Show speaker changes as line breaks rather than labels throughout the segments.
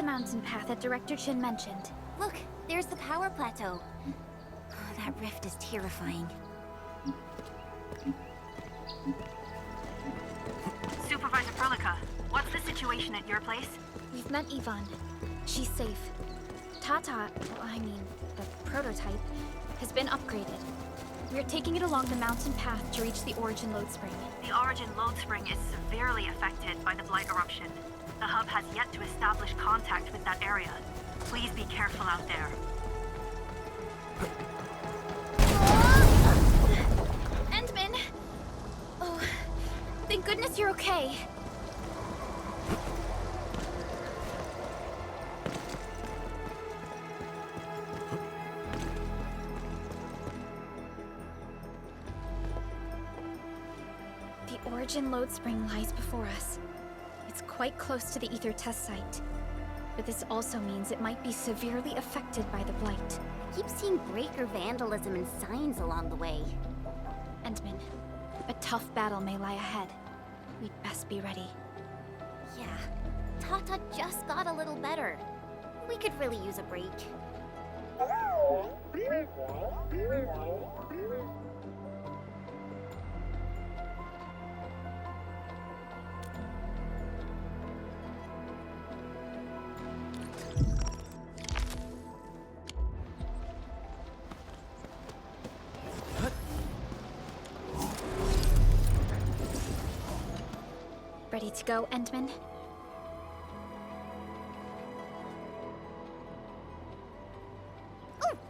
mountain path that Director Chin mentioned.
Look, there's the power plateau. Oh, that rift is terrifying.
Supervisor Perlica, what's the situation at your place?
We've met Yvonne. She's safe. Tata, the prototype, has been upgraded. We're taking it along the mountain path to reach the Origin Lode Spring.
The Origin Lode Spring is severely affected by the Blight eruption. The hub has yet to establish contact with that area. Please be careful out there.
Endman! Oh, thank goodness you're okay. The Origin Lode Spring lies before us. It's quite close to the Ether test site. But this also means it might be severely affected by the Blight.
I keep seeing breaker vandalism and signs along the way.
Endman, a tough battle may lie ahead. We'd best be ready.
Yeah, Tata just got a little better. We could really use a break.
Ready to go, Endman?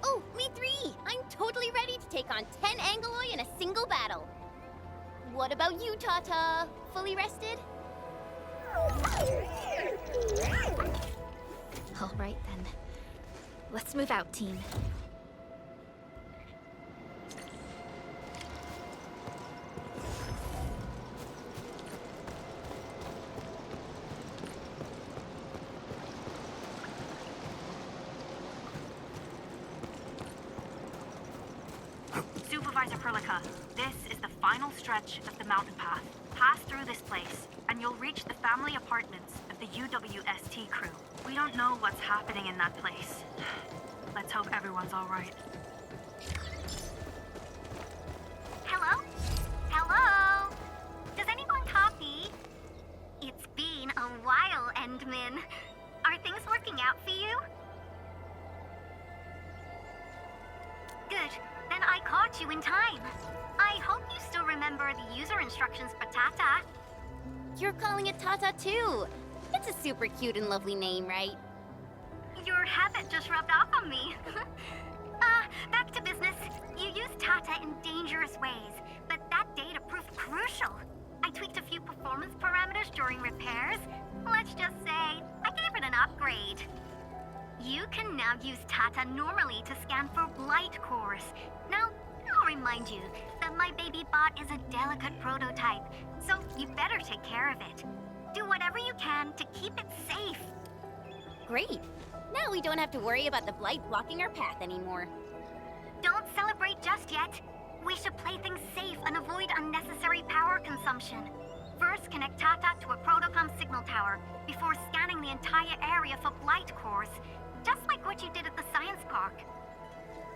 Oh, me three! I'm totally ready to take on 10 Angoloi in a single battle. What about you, Tata? Fully rested?
All right, then. Let's move out, team.
Supervisor Perlica, this is the final stretch of the mountain path. Pass through this place, and you'll reach the family apartments of the UWST crew. We don't know what's happening in that place. Let's hope everyone's all right.
Hello? Hello? Does anyone copy? It's been a while, Endman. Are things working out for you? Good. Then I caught you in time. I hope you still remember the user instructions for Tata.
You're calling it Tata too. It's a super cute and lovely name, right?
Your habit just rubbed off on me. Back to business. You used Tata in dangerous ways, but that data proved crucial. I tweaked a few performance parameters during repairs. Let's just say, I gave it an upgrade. You can now use Tata normally to scan for blight cores. Now, I'll remind you that my baby bot is a delicate prototype, so you better take care of it. Do whatever you can to keep it safe.
Great. Now we don't have to worry about the blight blocking our path anymore.
Don't celebrate just yet. We should play things safe and avoid unnecessary power consumption. First, connect Tata to a protocom signal tower before scanning the entire area for blight cores, just like what you did at the science park.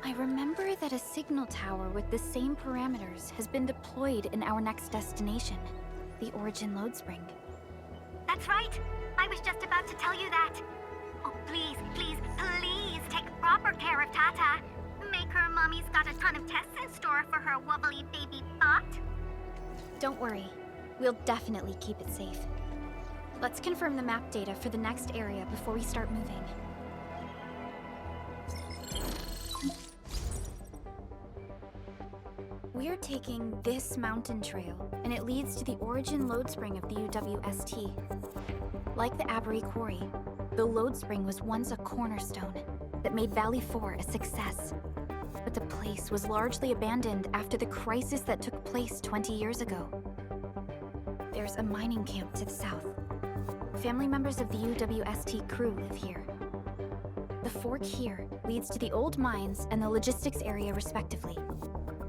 I remember that a signal tower with the same parameters has been deployed in our next destination, the Origin Lode Spring.
That's right. I was just about to tell you that. Oh, please, please, please take proper care of Tata. Make her mommy's got a ton of tests in store for her wobbly baby bot.
Don't worry. We'll definitely keep it safe. Let's confirm the map data for the next area before we start moving. We're taking this mountain trail, and it leads to the Origin Lode Spring of the UWST. Like the Abery Quarry, the Lode Spring was once a cornerstone that made Valley 4 a success. But the place was largely abandoned after the crisis that took place 20 years ago. There's a mining camp to the south. Family members of the UWST crew live here. The fork here leads to the old mines and the logistics area respectively.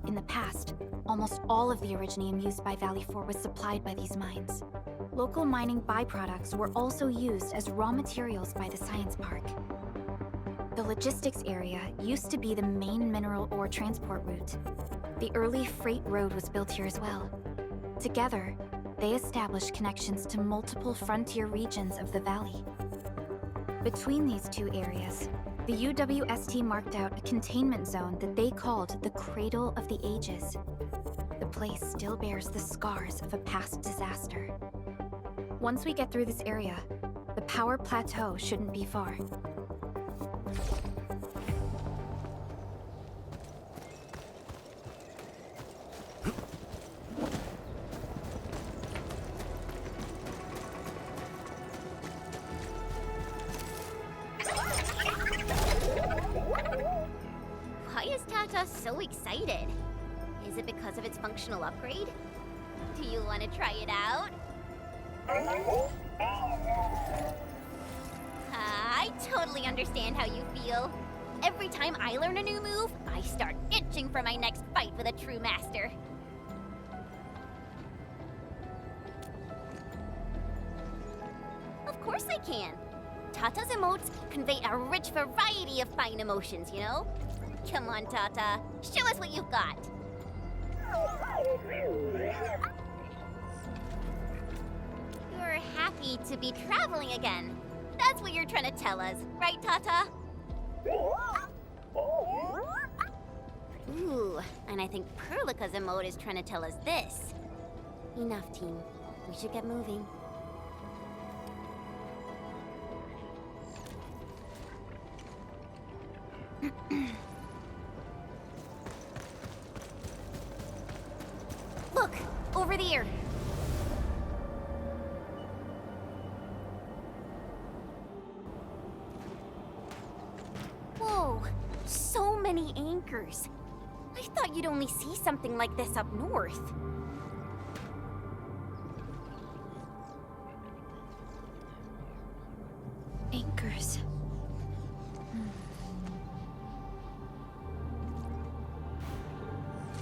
In the past, almost all of the originium used by Valley 4 was supplied by these mines. Local mining byproducts were also used as raw materials by the science park. The logistics area used to be the main mineral ore transport route. The early freight road was built here as well. Together, they established connections to multiple frontier regions of the valley. Between these two areas, the UWST marked out a containment zone that they called the Cradle of the Ages. The place still bears the scars of a past disaster. Once we get through this area, the power plateau shouldn't be far.
Why is Tata so excited? Is it because of its functional upgrade? Do you want to try it out? I totally understand how you feel. Every time I learn a new move, I start itching for my next fight with a true master. Of course I can. Tata's emotes convey a rich variety of fine emotions, you know? Come on, Tata. Show us what you've got. You're happy to be traveling again. That's what you're trying to tell us, right, Tata? Ooh, and I think Perlica's emote is trying to tell us this. Enough, team. We should get moving. Look, over there. Whoa, so many anchors. I thought you'd only see something like this up north.
Anchors.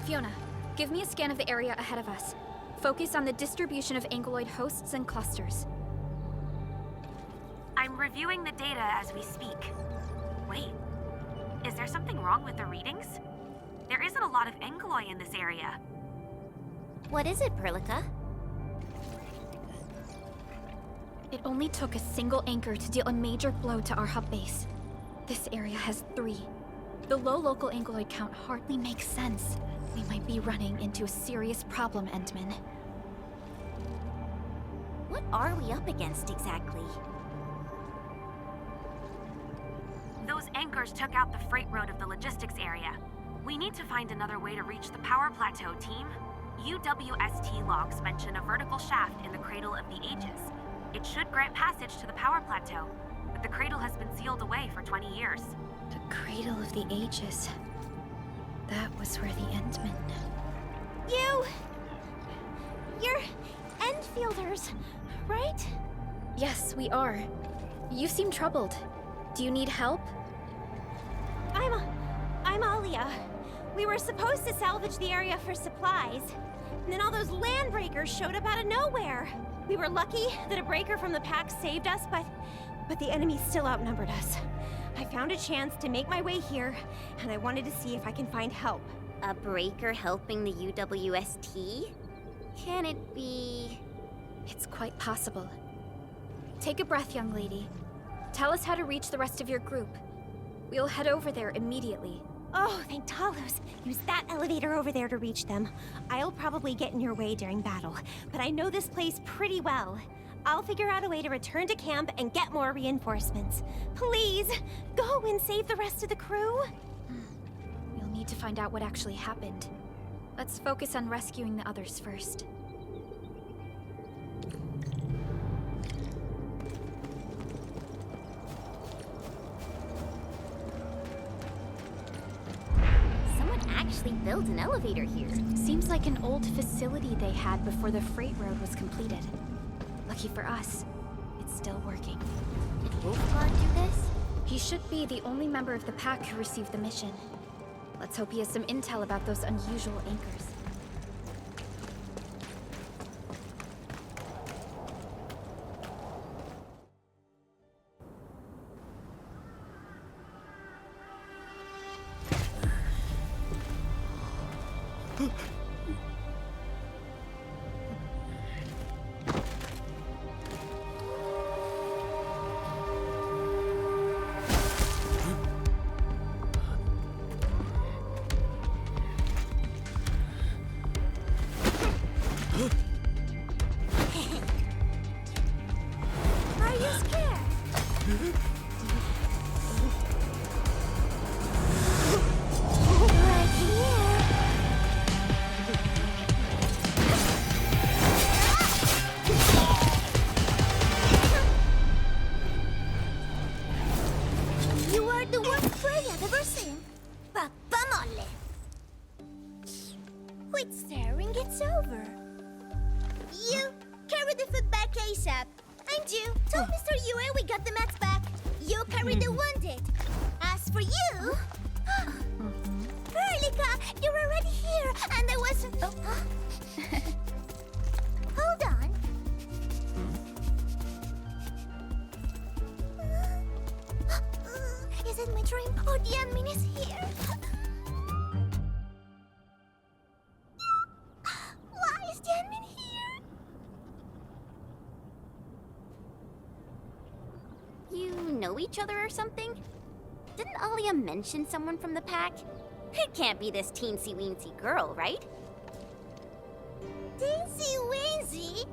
Fiona, give me a scan of the area ahead of us. Focus on the distribution of ankyloid hosts and clusters.
I'm reviewing the data as we speak. Wait, is there something wrong with the readings? There isn't a lot of ankyloid in this area.
What is it, Perlica?
It only took a single anchor to deal a major blow to our hub base. This area has 3. The low local ankyloid count hardly makes sense. We might be running into a serious problem, Endman.
What are we up against exactly?
Those anchors took out the freight road of the logistics area. We need to find another way to reach the power plateau, team. UWST logs mention a vertical shaft in the Cradle of the Ages. It should grant passage to the power plateau, but the cradle has been sealed away for 20 years.
The Cradle of the Ages. That was where the Endmen...
You're Endfielders, right?
Yes, we are. You seem troubled. Do you need help?
I'm Alia. We were supposed to salvage the area for supplies. And then all those land breakers showed up out of nowhere. We were lucky that a breaker from the pack saved us, but the enemy still outnumbered us. I found a chance to make my way here, and I wanted to see if I can find help.
A breaker helping the UWST? Can it be...
It's quite possible. Take a breath, young lady. Tell us how to reach the rest of your group. We'll head over there immediately.
Oh, thank Talos. Use that elevator over there to reach them. I'll probably get in your way during battle, but I know this place pretty well. I'll figure out a way to return to camp and get more reinforcements. Please, go and save the rest of the crew.
We'll need to find out what actually happened. Let's focus on rescuing the others first.
Someone actually built an elevator here.
Seems like an old facility they had before the freight road was completed. Lucky for us, it's still working.
Did Wolfguard do this?
He should be the only member of the pack who received the mission. Let's hope he has some intel about those unusual anchors.
ASAP. And you, tell Mr. Yue we got the mats back. You carry the wounded. As for you... Erlika, you're already here, and I wasn't... Hold on. Is it my dream, or the admin is here? Why is the admin here? You know each other or something? Didn't Alia mention someone from the pack? It can't be this teensy-weensy girl, right? Teensy-weensy?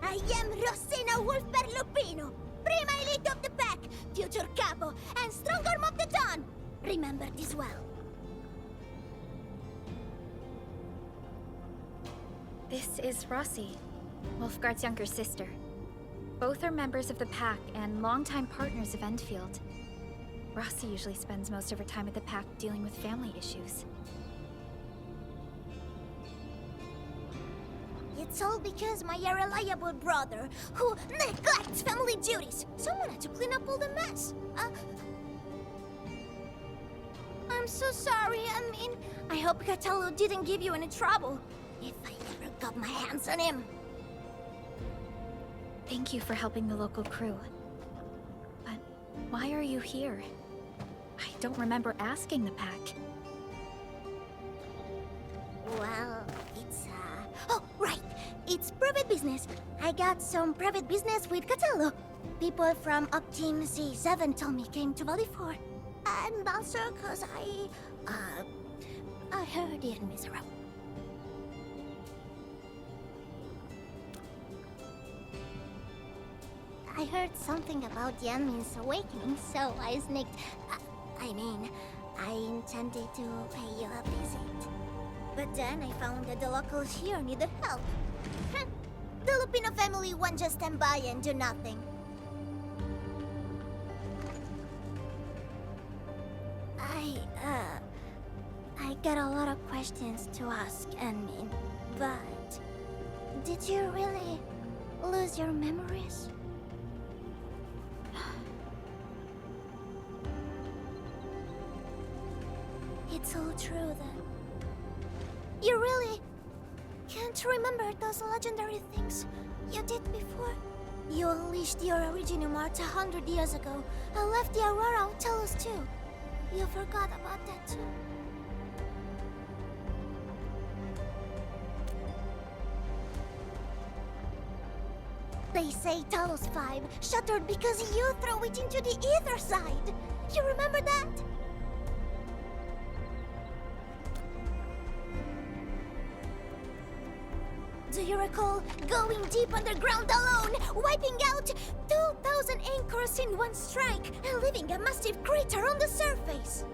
I am Rosina Wolfberg-Lupino, Prima Elite of the Pack, future Capo, and strong arm of the Dawn. Remember this well.
This is Rossi, Wolfgard's younger sister. Both are members of the pack and longtime partners of Endfield. Rossi usually spends most of her time at the pack dealing with family issues.
It's all because my irreliable brother, who neglects family duties, someone had to clean up all the mess. I'm so sorry, I hope Cataldo didn't give you any trouble. If I ever got my hands on him.
Thank you for helping the local crew. But why are you here? I don't remember asking the pack.
Well, it's, Oh, right! It's private business. I got some private business with Cataldo. People from Up Team C7 told me came to Valley 4. And also cause I heard it miserable. I heard something about the admin's awakening, so I sneaked... I intended to pay you a visit. But then I found that the locals here needed help. The Lupino family won't just stand by and do nothing. I got a lot of questions to ask, admin, but... Did you really lose your memories? It's all true, then. You really can't remember those legendary things you did before? You unleashed your Originium Art 100 years ago and left the Aurora Telos too. You forgot about that too. They say Talos 5 shattered because you threw it into the ether side. You remember that? Do you recall going deep underground alone, wiping out 2,000 anchors in one strike, and leaving a massive crater on the surface?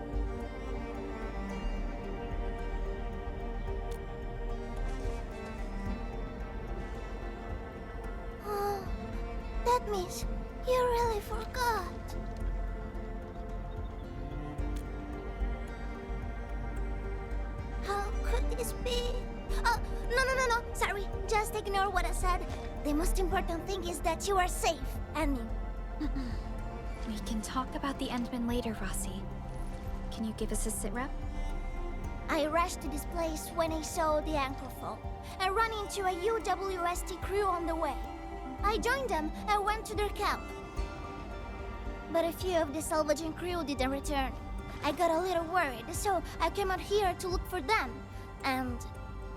Oh, that means you really forgot. How could this be? Oh, no. Sorry, just ignore what I said. The most important thing is that you are safe, Annie.
We can talk about the Endman later, Rossi. Can you give us a sitrep?
I rushed to this place when I saw the anchor fall and ran into a UWST crew on the way. I joined them and went to their camp. But a few of the salvaging crew didn't return. I got a little worried, so I came out here to look for them. And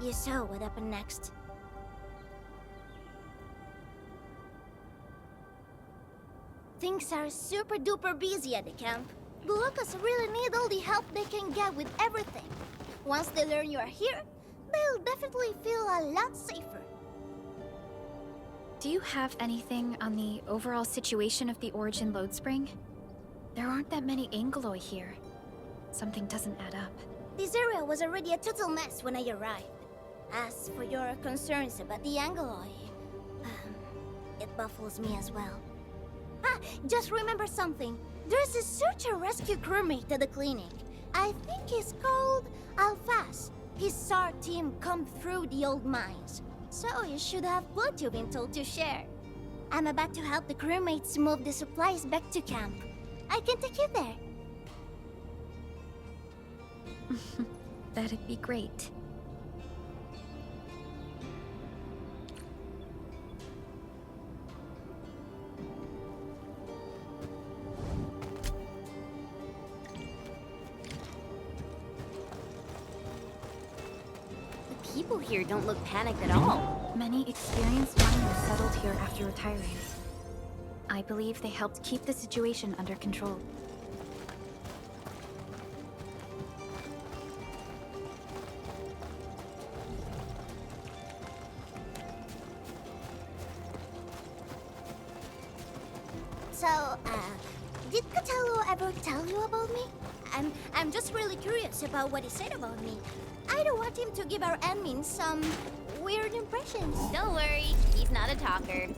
you saw what happened next. Things are super duper busy at the camp. The locals really need all the help they can get with everything. Once they learn you are here, they'll definitely feel a lot safer.
Do you have anything on the overall situation of the Origin load spring? There aren't that many Angeloi here. Something doesn't add up.
This area was already a total mess when I arrived. As for your concerns about the Angeloi, it baffles me as well. Just remember something. There's a search and rescue crewmate at the clinic. I think he's called Alphas. His SAR team combed through the old mines. So you should have what you've been told to share. I'm about to help the crewmates move the supplies back to camp. I can take you there.
That'd be great.
The people here don't look panicked at all.
Many experienced miners settled here after retiring. I believe they helped keep the situation under control.
So, did Catello ever tell you about me? I'm just really curious about what he said about me. I don't want him to give our admin some weird impressions.
Don't worry, he's not a talker.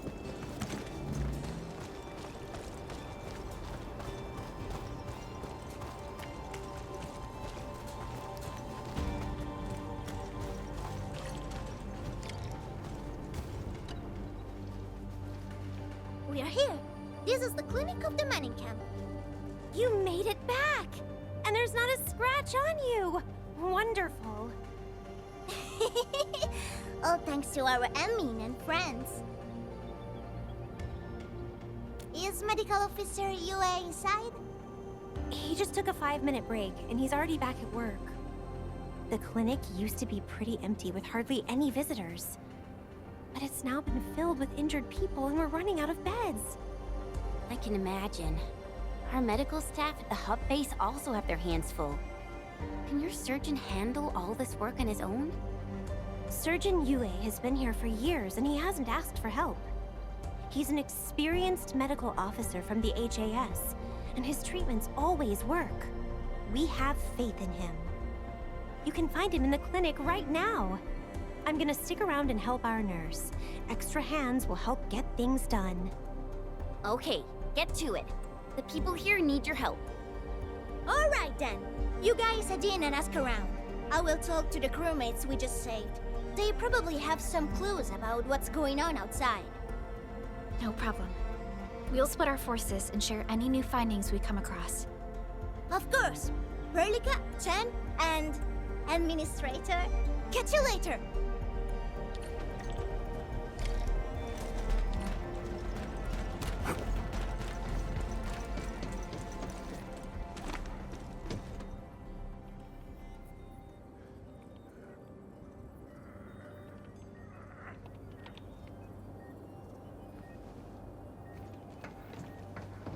We are here. This is the clinic of the mining camp.
You made it back! And there's not a scratch on you! Wonderful.
All thanks to our admin and friends. Is Medical Officer UA inside?
He just took a 5-minute break, and he's already back at work. The clinic used to be pretty empty with hardly any visitors. But it's now been filled with injured people, and we're running out of beds. I can imagine. Our medical staff at the hub base also have their hands full. Can your surgeon handle all this work on his own? Surgeon Yue has been here for years, and he hasn't asked for help. He's an experienced medical officer from the HAS, and his treatments always work. We have faith in him. You can find him in the clinic right now. I'm gonna stick around and help our nurse. Extra hands will help get things done. Okay, get to it. The people here need your help.
All right then. You guys head in and ask around. I will talk to the crewmates we just saved. They probably have some clues about what's going on outside.
No problem. We'll split our forces and share any new findings we come across.
Of course. Perlica, Chen, and Administrator. Catch you later.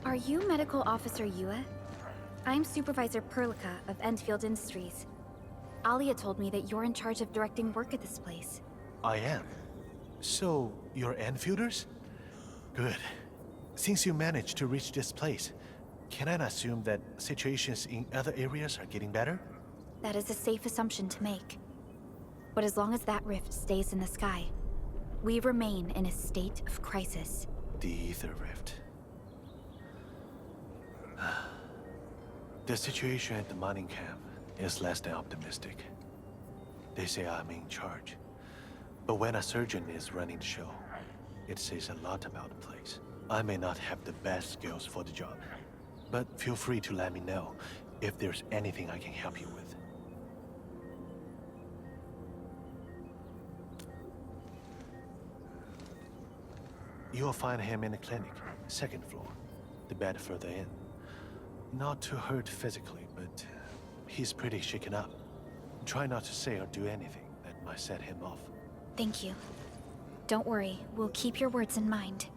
Are you Medical Officer Yue? I'm Supervisor Perlica of Endfield Industries. Alia told me that you're in charge of directing work at this place.
I am. So, you're Enfielders? Good. Since you managed to reach this place, can I assume that situations in other areas are getting better?
That is a safe assumption to make. But as long as that rift stays in the sky, we remain in a state of crisis.
The Ether Rift. The situation at the mining camp is less than optimistic. They say I'm in charge. But when a surgeon is running the show, it says a lot about the place. I may not have the best skills for the job, but feel free to let me know if there's anything I can help you with. You'll find him in the clinic, second floor, the bed further in. Not too hurt physically, but he's pretty shaken up. Try not to say or do anything that might set him off.
Thank you. Don't worry, we'll keep your words in mind.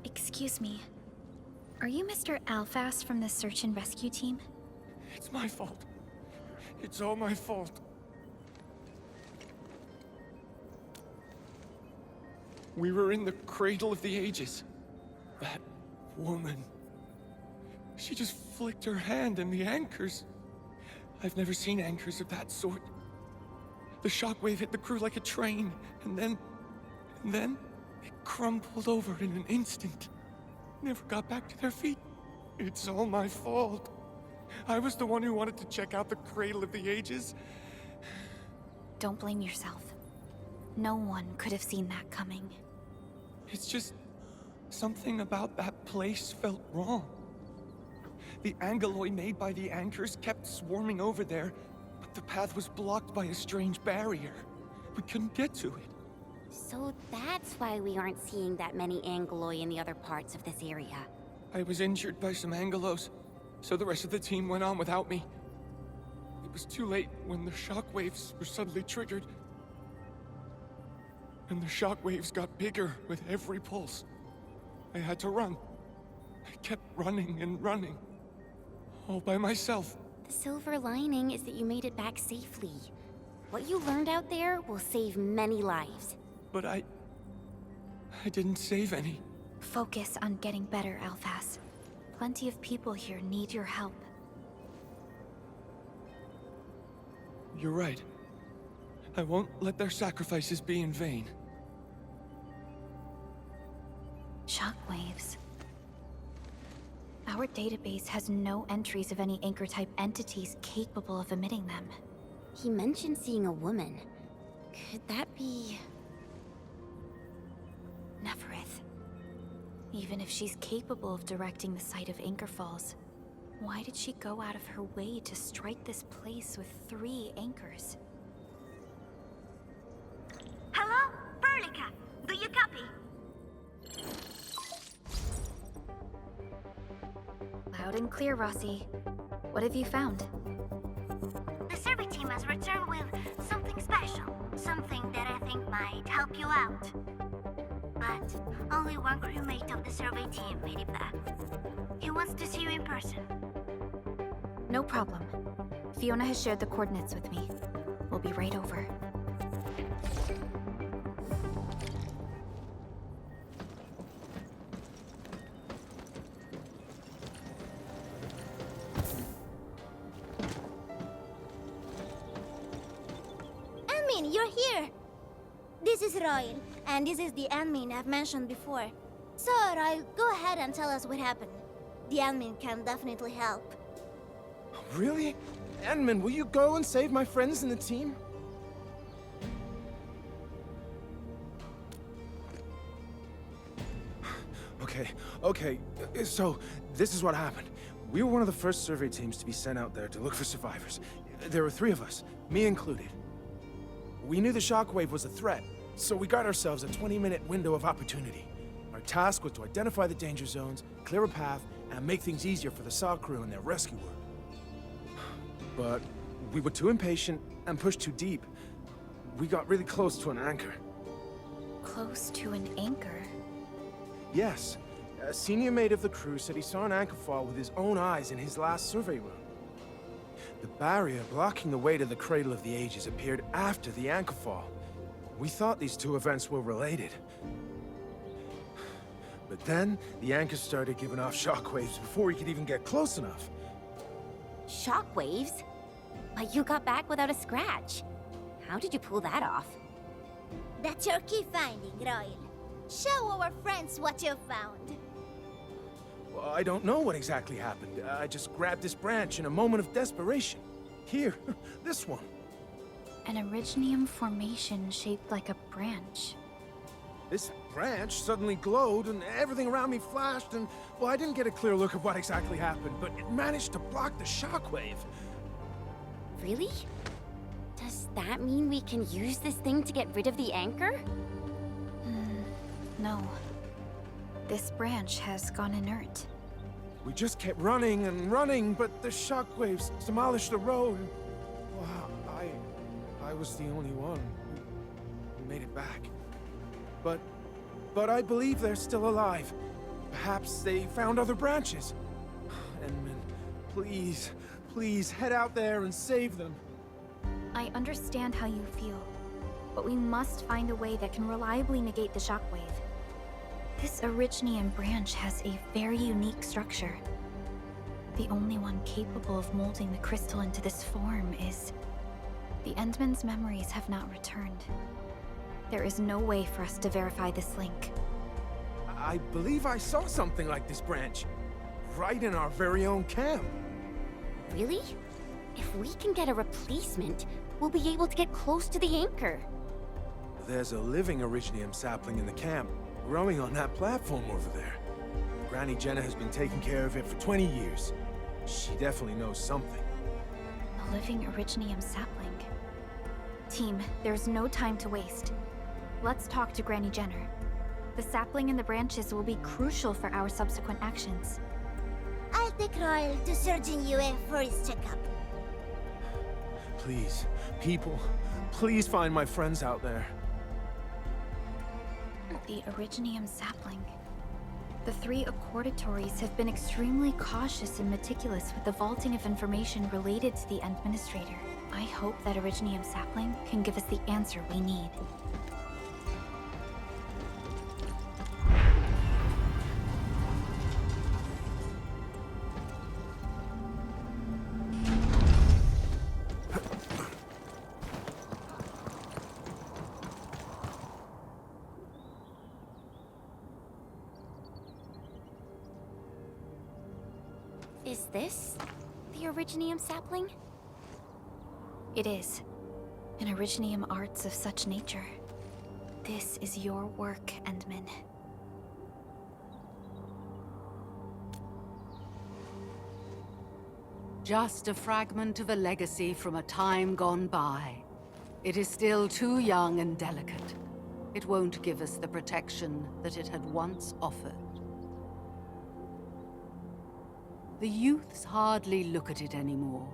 Excuse me. Are you Mr. Alfast from the search and rescue team?
It's my fault. It's all my fault. We were in the cradle of the ages. That woman. She just flicked her hand and the anchors. I've never seen anchors of that sort. The shockwave hit the crew like a train, and then it crumpled over in an instant. Never got back to their feet. It's all my fault. I was the one who wanted to check out the Cradle of the Ages.
Don't blame yourself. No one could have seen that coming.
It's just something about that place felt wrong. The angeloi made by the anchors kept swarming over there, but the path was blocked by a strange barrier. We couldn't get to it.
So that's why we aren't seeing that many angeloi in the other parts of this area.
I was injured by some angelos, so the rest of the team went on without me. It was too late when the shockwaves were suddenly triggered. And the shockwaves got bigger with every pulse. I had to run. I kept running and running. All by myself.
The silver lining is that you made it back safely. What you learned out there will save many lives.
But I didn't save any.
Focus on getting better, Alphas. Plenty of people here need your help.
You're right. I won't let their sacrifices be in vain.
Shockwaves. Our database has no entries of any anchor-type entities capable of emitting them.
He mentioned seeing a woman. Could that be...
Neferith. Even if she's capable of directing the site of Anchor Falls, why did she go out of her way to strike this place with 3 anchors?
Hello? Burlica, do you copy?
Loud and clear, Rossi. What have you found?
The survey team has returned with something special. Something that I think might help you out. But only one crewmate of the survey team made it back. He wants to see you in person.
No problem. Fiona has shared the coordinates with me. We'll be right over.
Anmin, you're here! This is Royal, and this is the Anmin I've mentioned before. So, Royal, go ahead and tell us what happened. The Anmin can definitely help.
Really? Anmin, will you go and save my friends in the team? Okay. So, this is what happened. We were one of the first survey teams to be sent out there to look for survivors. There were 3 of us, me included. We knew the shockwave was a threat, so we got ourselves a 20-minute window of opportunity. Our task was to identify the danger zones, clear a path, and make things easier for the SAW crew and their rescue work. But we were too impatient and pushed too deep. We got really close to an anchor.
Close to an anchor?
Yes. A senior mate of the crew said he saw an anchor fall with his own eyes in his last survey run. The barrier blocking the way to the Cradle of the Ages appeared after the anchor fall. We thought these 2 events were related. But then, the anchor started giving off shockwaves before we could even get close enough.
Shockwaves? But you got back without a scratch. How did you pull that off?
That's your key finding, Royal. Show our friends what you found.
Well, I don't know what exactly happened. I just grabbed this branch in a moment of desperation. Here, this one.
An Originium formation shaped like a branch.
This branch suddenly glowed and everything around me flashed and, well, I didn't get a clear look of what exactly happened, but it managed to block the shockwave.
Really? Does that mean we can use this thing to get rid of the anchor?
No. This branch has gone inert.
We just kept running and running, but the shockwaves demolished the road. Well, I was the only one who made it back. But I believe they're still alive. Perhaps they found other branches. Enman, please head out there and save them.
I understand how you feel, but we must find a way that can reliably negate the shockwave. This Originium branch has a very unique structure. The only one capable of molding the crystal into this form is The Endmen's memories have not returned. There is no way for us to verify this link.
I believe I saw something like this branch. Right in our very own camp.
Really? If we can get a replacement, we'll be able to get close to the anchor.
There's a living Originium sapling in the camp, growing on that platform over there. Granny Jenna has been taking care of it for 20 years. She definitely knows something.
A living Originium sapling. Team, there's no time to waste. Let's talk to Granny Jenner. The sapling and the branches will be crucial for our subsequent actions.
I'll take Royal to Surgeon Yue for his checkup.
Please, people, please find my friends out there.
The Originium sapling. The 3 accordatories have been extremely cautious and meticulous with the vaulting of information related to the Administrator. I hope that Originium sapling can give us the answer we need.
Is this the Originium sapling?
It is. An Originium arts of such nature. This is your work, Endman.
Just a fragment of a legacy from a time gone by. It is still too young and delicate. It won't give us the protection that it had once offered. The youths hardly look at it anymore.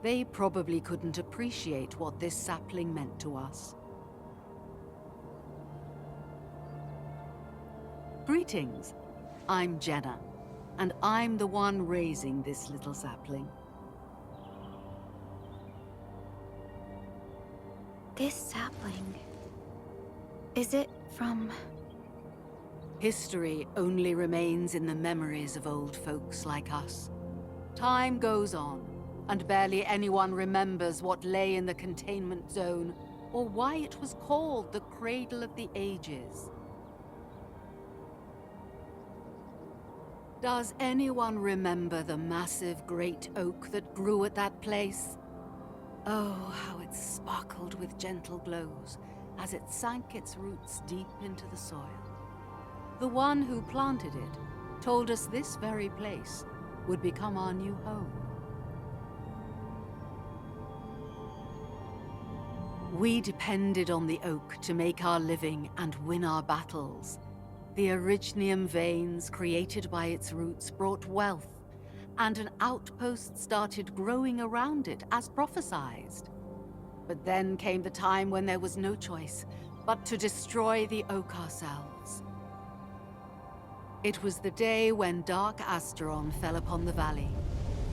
They probably couldn't appreciate what this sapling meant to us. Greetings. I'm Jenna, and I'm the one raising this little sapling.
This sapling... is it from...
History only remains in the memories of old folks like us. Time goes on, and barely anyone remembers what lay in the containment zone, or why it was called the Cradle of the Ages. Does anyone remember the massive great oak that grew at that place? Oh, how it sparkled with gentle glows as it sank its roots deep into the soil. The one who planted it told us this very place would become our new home. We depended on the oak to make our living and win our battles. The Originium veins created by its roots brought wealth, and an outpost started growing around it as prophesized. But then came the time when there was no choice but to destroy the oak ourselves. It was the day when Dark Asteron fell upon the valley.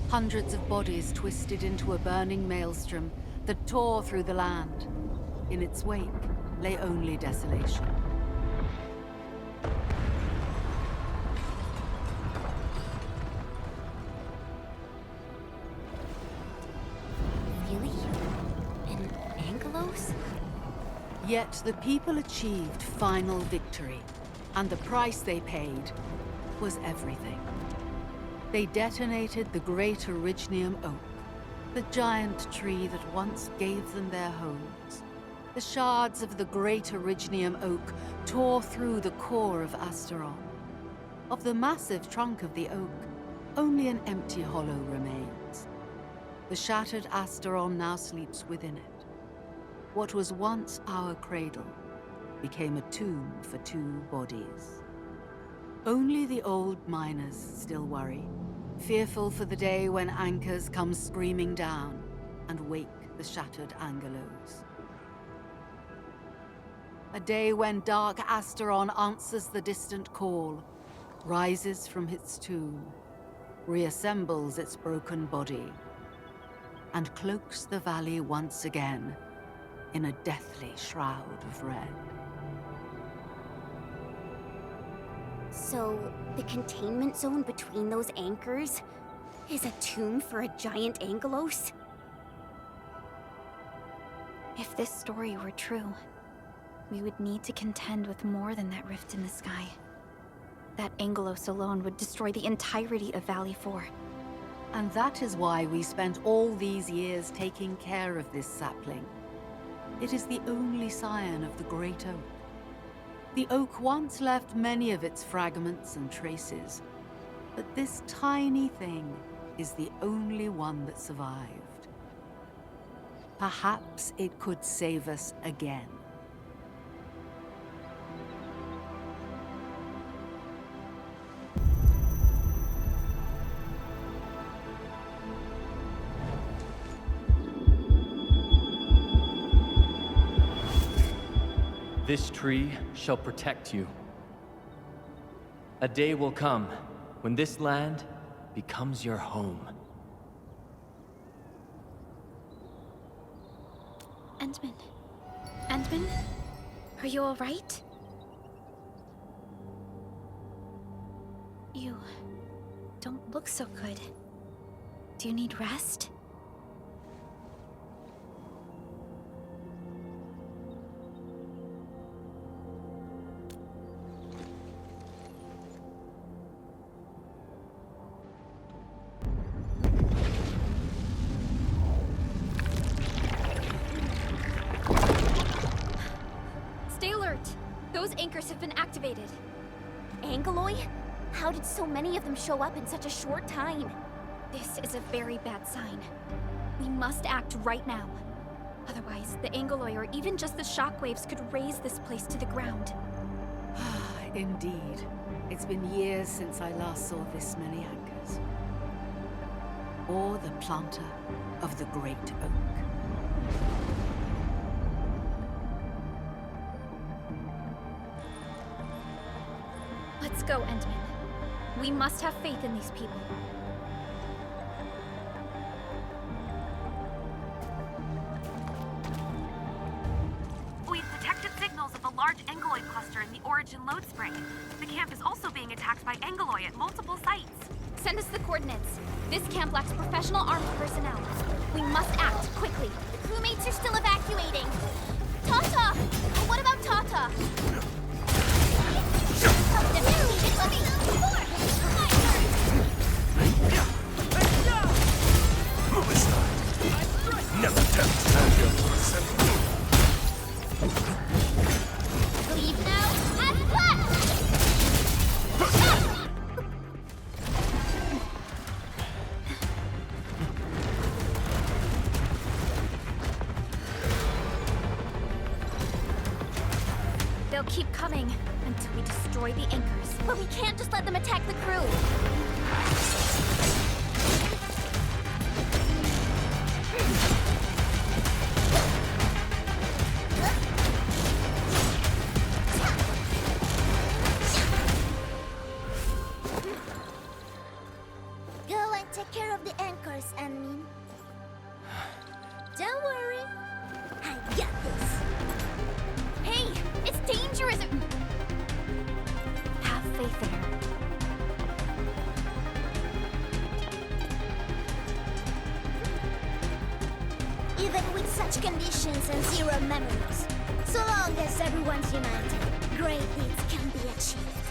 Hundreds of bodies twisted into a burning maelstrom that tore through the land. In its wake lay only desolation.
Really? In Angelos?
Yet the people achieved final victory, and the price they paid was everything. They detonated the great Originium oak, the giant tree that once gave them their homes. The shards of the great Originium oak tore through the core of Asteron. Of the massive trunk of the oak, only an empty hollow remains. The shattered Asteron now sleeps within it. What was once our cradle became a tomb for 2 bodies. Only the old miners still worry, fearful for the day when anchors come screaming down and wake the shattered Angelos. A day when Dark Asteron answers the distant call, rises from its tomb, reassembles its broken body, and cloaks the valley once again in a deathly shroud of red.
So, the containment zone between those anchors is a tomb for a giant Angelos?
If this story were true, we would need to contend with more than that rift in the sky. That Angelos alone would destroy the entirety of Valley 4.
And that is why we spent all these years taking care of this sapling. It is the only scion of the Great Oak. The oak once left many of its fragments and traces, but this tiny thing is the only one that survived. Perhaps it could save us again.
This tree shall protect you. A day will come when this land becomes your home.
Endman. Endman? Are you alright? You don't look so good. Do you need rest?
Those anchors have been activated. Angeloy? How did so many of them show up in such a short time?
This is a very bad sign. We must act right now. Otherwise, the Angeloy or even just the shockwaves could raze this place to the ground.
Indeed. It's been years since I last saw this many anchors. Or the planter of the Great Oak.
Let's go, Endman. We must have faith in these people.
We've detected signals of a large Angeloid cluster in the Origin Lode Spring. The camp is also being attacked by Angeloy at multiple sites.
Send us the coordinates. This camp lacks professional armed personnel. We must act quickly.
The crewmates are still evacuating. Tata! What about Tata?
Never tempt
Leave now and left!
They'll keep coming until we destroy the anchors.
But we can't just let them attack the crew. Go and take care of the anchors, Anmin. Don't worry. I got this.
Hey, it's dangerous! Have faith in her.
Even with such conditions and zero memories, so long as everyone's united, great deeds can be achieved.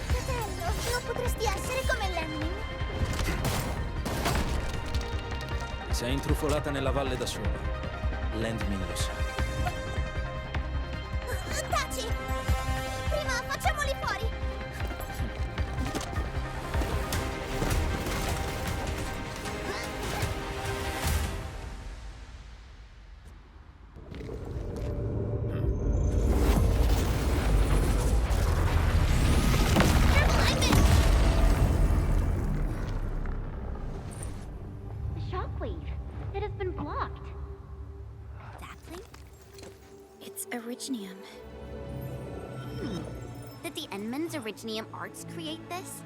Fratello, non potresti essere come Lemmy?
Si è intrufolata nella valle da sola. Landmin lo sa.
Taci! Prima facciamoli fuori!
The shockwave. It has been blocked.
Sapling?
It's Originium.
Did the Endman's Originium arts create this?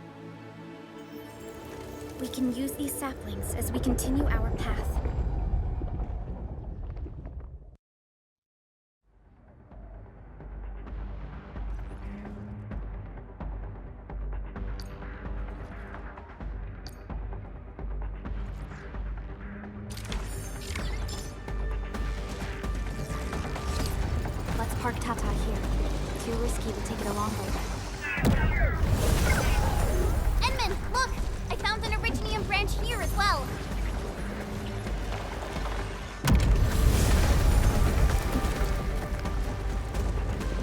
We can use these saplings as we continue our path. park Tata here. Too risky to take it along with.
Edmund, look! I found an Originium branch here as well.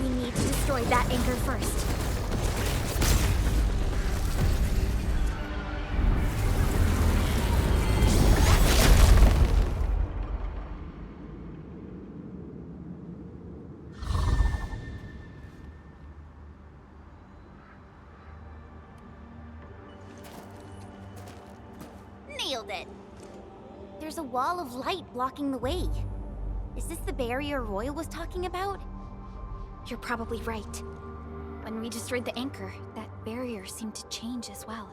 We need to destroy that anchor first.
Nailed it.
There's a wall of light blocking the way. Is this the barrier Royal was talking about?
You're probably right. When we destroyed the anchor, that barrier seemed to change as well.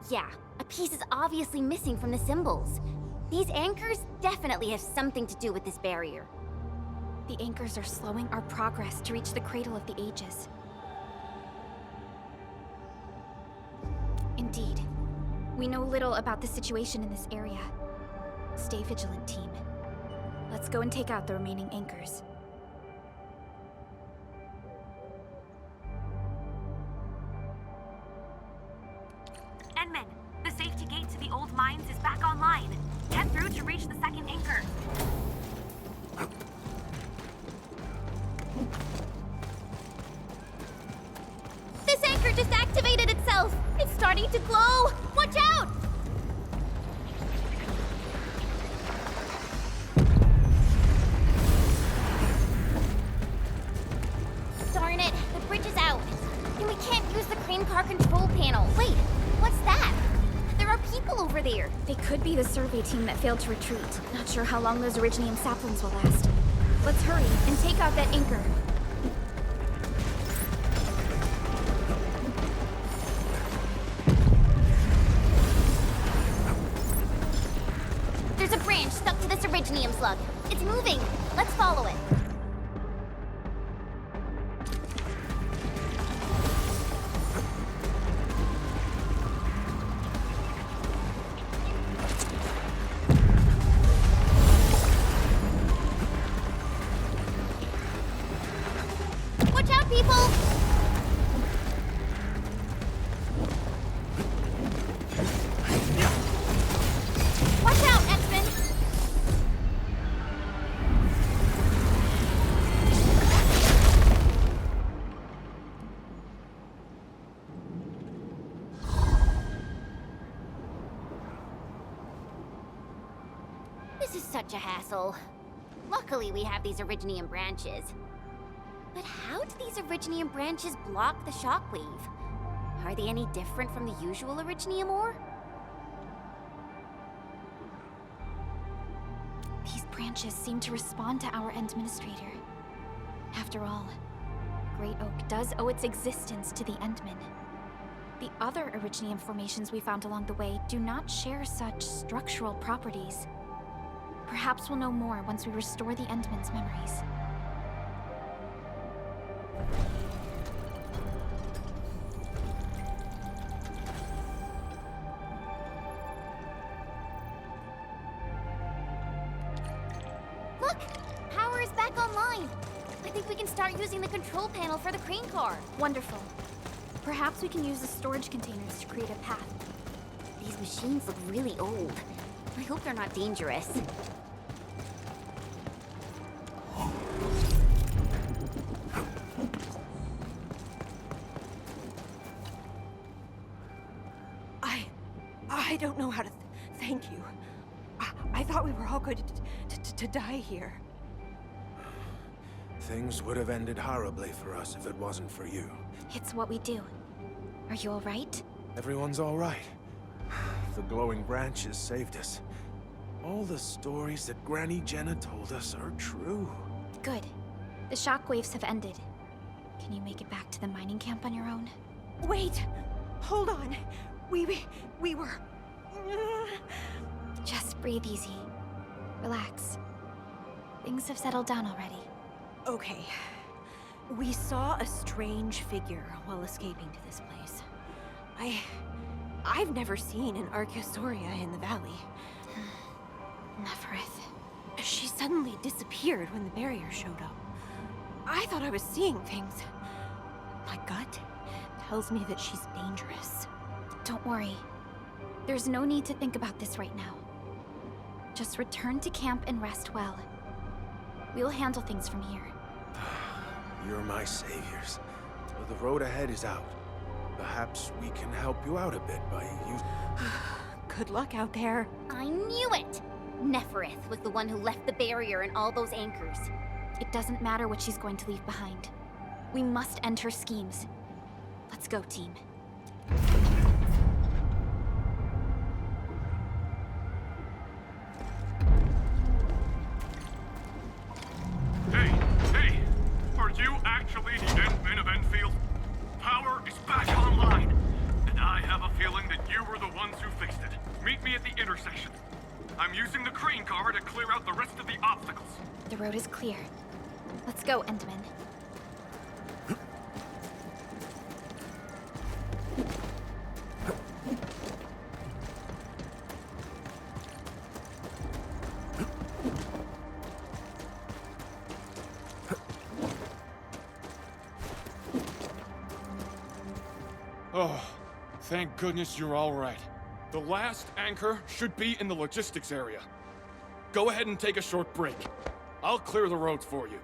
Yeah, a piece is obviously missing from the symbols. These anchors definitely have something to do with this barrier.
The anchors are slowing our progress to reach the Cradle of the Ages. Indeed. We know little about the situation in this area. Stay vigilant, team. Let's go and take out the remaining anchors.
Enman, the safety gate to the old mines is back online. Get through to reach the second anchor.
This anchor just activated itself! It's starting to glow! Watch out! Darn it, the bridge is out. And we can't use the crane car control panel. Wait, what's that? There are people over there.
They could be the survey team that failed to retreat. Not sure how long those Originium saplings will last. Let's hurry and take out that anchor.
There's a branch stuck to this Originium slug. It's moving. Let's follow it. Watch out, people! Watch out, X-Men! This is such a hassle. Luckily, we have these Originium branches. But how do these Originium branches block the shockwave? Are they any different from the usual Originium ore?
These branches seem to respond to our Endministrator. After all, Great Oak does owe its existence to the Endmen. The other Originium formations we found along the way do not share such structural properties. Perhaps we'll know more once we restore the Endmen's memories.
Look! Power is back online! I think we can start using the control panel for the crane car.
Wonderful. Perhaps we can use the storage containers to create a path.
These machines look really old. I hope they're not dangerous.
I don't know how to thank you. I thought we were all going to die here.
Things would have ended horribly for us if it wasn't for you.
It's what we do. Are you all right?
Everyone's all right. The glowing branches saved us. All the stories that Granny Jenna told us are true.
Good. The shockwaves have ended. Can you make it back to the mining camp on your own?
Wait! Hold on. We were...
Just breathe easy. Relax. Things have settled down already.
Okay. We saw a strange figure while escaping to this place. I've never seen an Archaeosauria in the valley.
Neferith.
She suddenly disappeared when the barrier showed up. I thought I was seeing things. My gut tells me that she's dangerous.
Don't worry. There's no need to think about this right now. Just return to camp and rest well. We'll handle things from here.
You're my saviors. But the road ahead is out. Perhaps we can help you out a bit by
Good luck out there.
I knew it! Neferith was the one who left the barrier and all those anchors.
It doesn't matter what she's going to leave behind. We must end her schemes. Let's go, team.
Hey! Are you actually the Endmen of Endfield? Power is back online, and I have a feeling that you were the ones who fixed it. Meet me at the intersection. I'm using the crane car to clear out the rest of the obstacles.
The road is clear. Let's go, Endman.
Oh, thank goodness you're all right. The last anchor should be in the logistics area. Go ahead and take a short break. I'll clear the roads for you.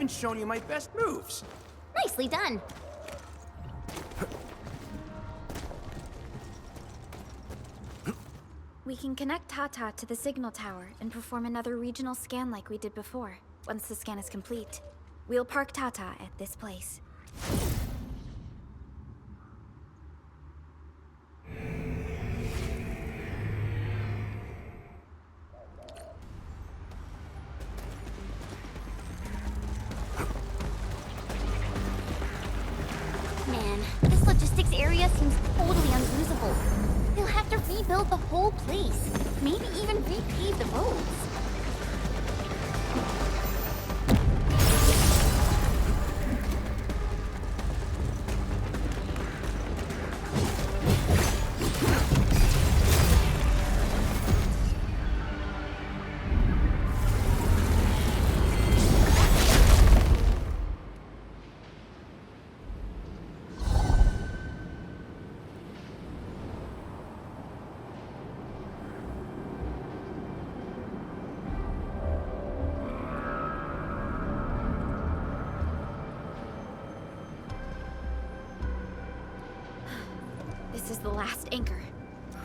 Showing you my best moves.
Nicely done.
We can connect Tata to the signal tower and perform another regional scan like we did before. Once the scan is complete, we'll park Tata at this place.
Man, this logistics area seems totally unusable. They'll have to rebuild the whole place. Maybe even repave the roads.
This is the last anchor.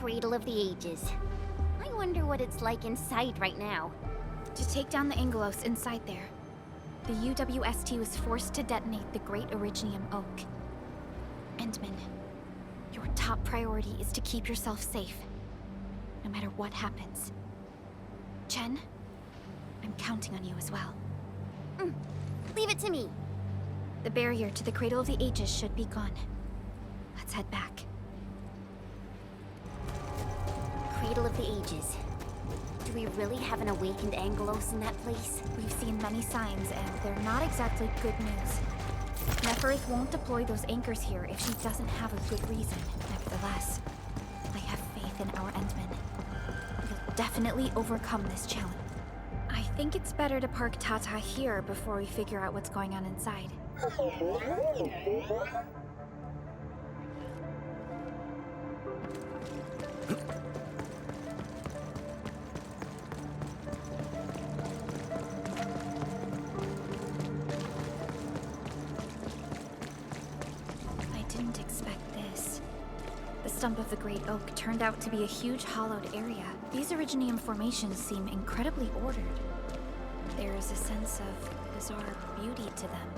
Cradle of the Ages. I wonder what it's like inside right now.
To take down the Angelos inside there, the UWST was forced to detonate the Great Originium Oak. Endman, your top priority is to keep yourself safe, no matter what happens. Chen, I'm counting on you as well.
Leave it to me.
The barrier to the Cradle of the Ages should be gone. Let's head back.
Cradle of the Ages. Do we really have an awakened Angelos in that place?
We've seen many signs, and they're not exactly good news. Neferth won't deploy those anchors here if she doesn't have a good reason. Nevertheless, I have faith in our Endmen. We'll definitely overcome this challenge. I think it's better to park Tata here before we figure out what's going on inside. I didn't expect this. The stump of the great oak turned out to be a huge hollowed area. These Originium formations seem incredibly ordered. There is a sense of bizarre beauty to them.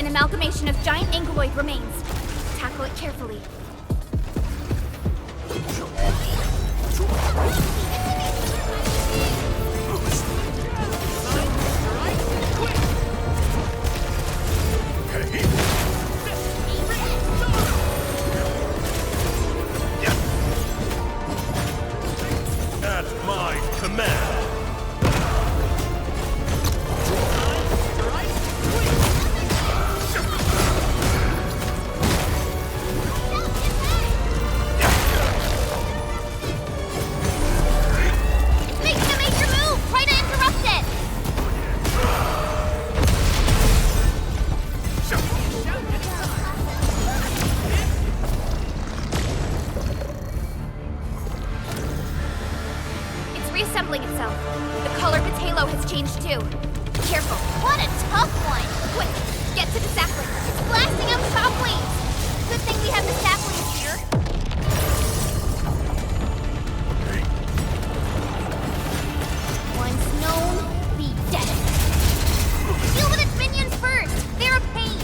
Amalgamation of giant ankyloid remains. Tackle it carefully.
At my command.
Reassembling itself. The color of its halo has changed too. Careful.
What a tough one!
Quick, get to the sapling.
It's blasting out shockwaves! Good thing we have the saplings here. Once known, be dead. Deal with its minions first! They're a pain!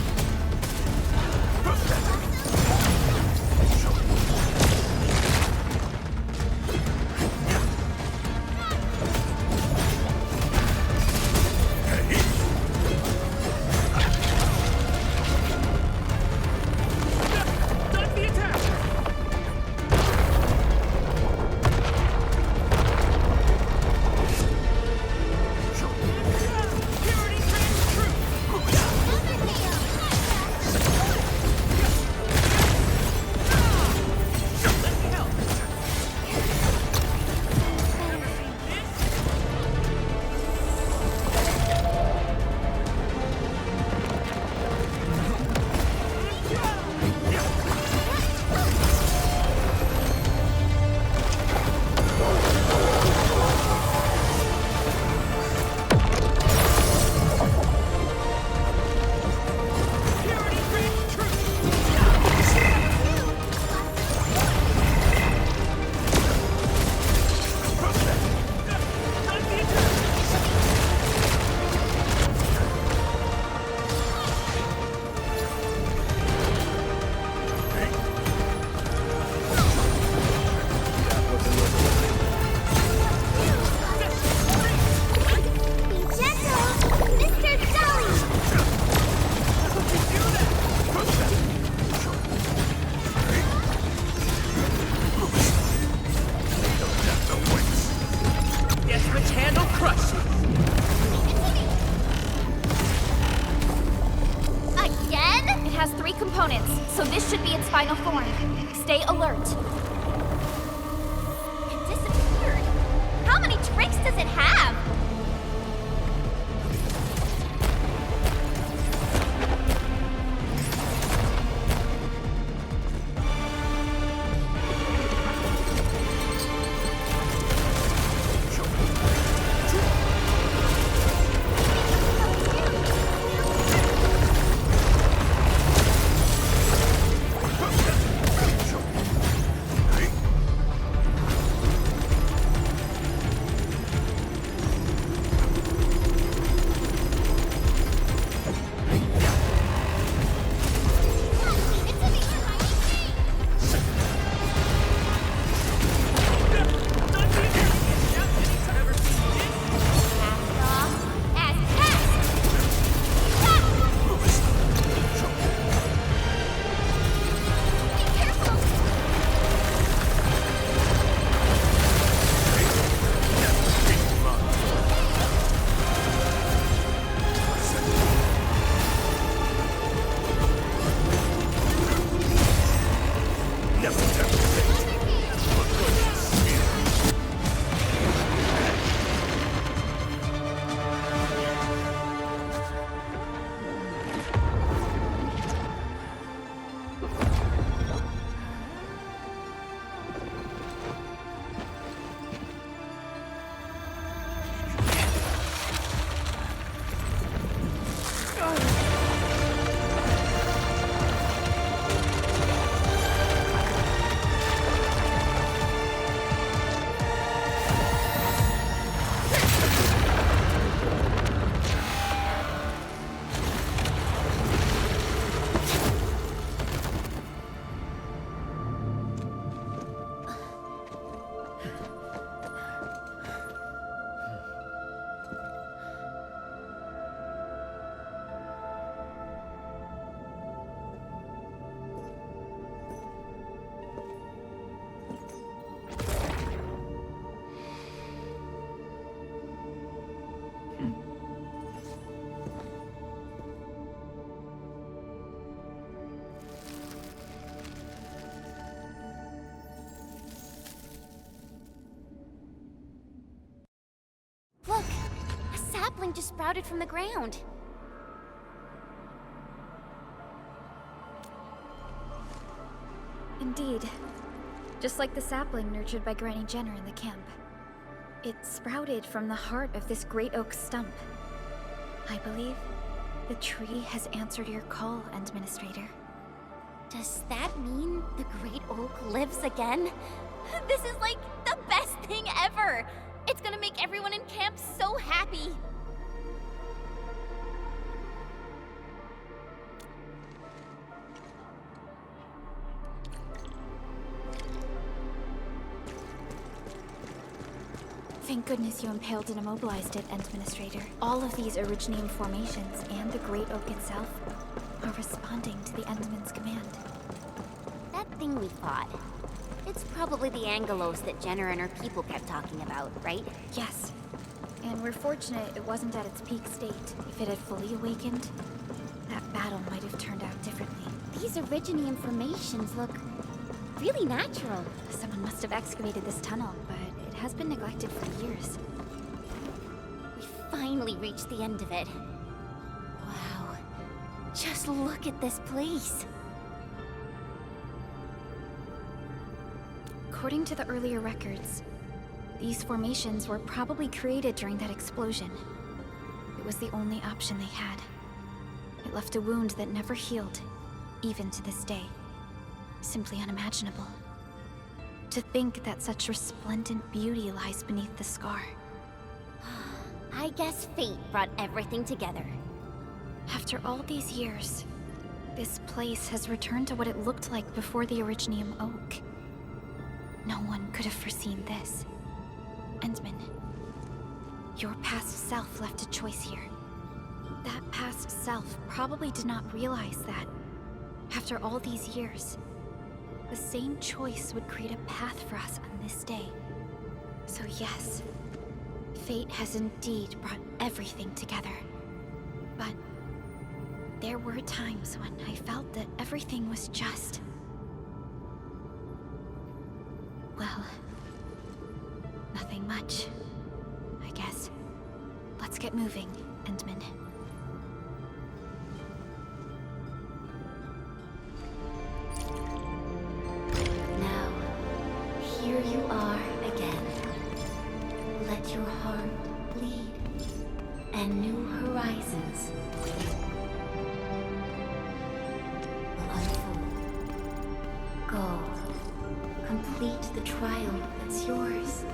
So this should be its final form. Stay alert.
It disappeared. How many tricks does it have?
Look! A sapling just sprouted from the ground.
Indeed. Just like the sapling nurtured by Granny Jenner in the camp. It sprouted from the heart of this great oak stump. I believe the tree has answered your call, Administrator.
Does that mean the Great Oak lives again? This is like the best thing ever! It's gonna make everyone in camp so happy!
Thank goodness you impaled and immobilized it, Administrator. All of these Originium formations and the Great Oak itself are responding to the Endman's command.
That thing we fought. It's probably the Angelos that Jenner and her people kept talking about, right?
Yes. And we're fortunate it wasn't at its peak state. If it had fully awakened, that battle might have turned out differently.
These Originium formations look really natural.
Someone must have excavated this tunnel, but it has been neglected for years.
We finally reached the end of it. Wow. Just look at this place.
According to the earlier records, these formations were probably created during that explosion. It was the only option they had. It left a wound that never healed, even to this day. Simply unimaginable. To think that such resplendent beauty lies beneath the scar.
I guess fate brought everything together.
After all these years, this place has returned to what it looked like before the Originium Oak. No one could have foreseen this. Endman, your past self left a choice here. That past self probably did not realize that, after all these years, the same choice would create a path for us on this day. So yes, fate has indeed brought everything together. But there were times when I felt that everything was just... well, nothing much, I guess. Let's get moving, Endman.
Now, here you are again. Let your heart bleed, and new horizons will unfold. Go, complete the trial that's yours.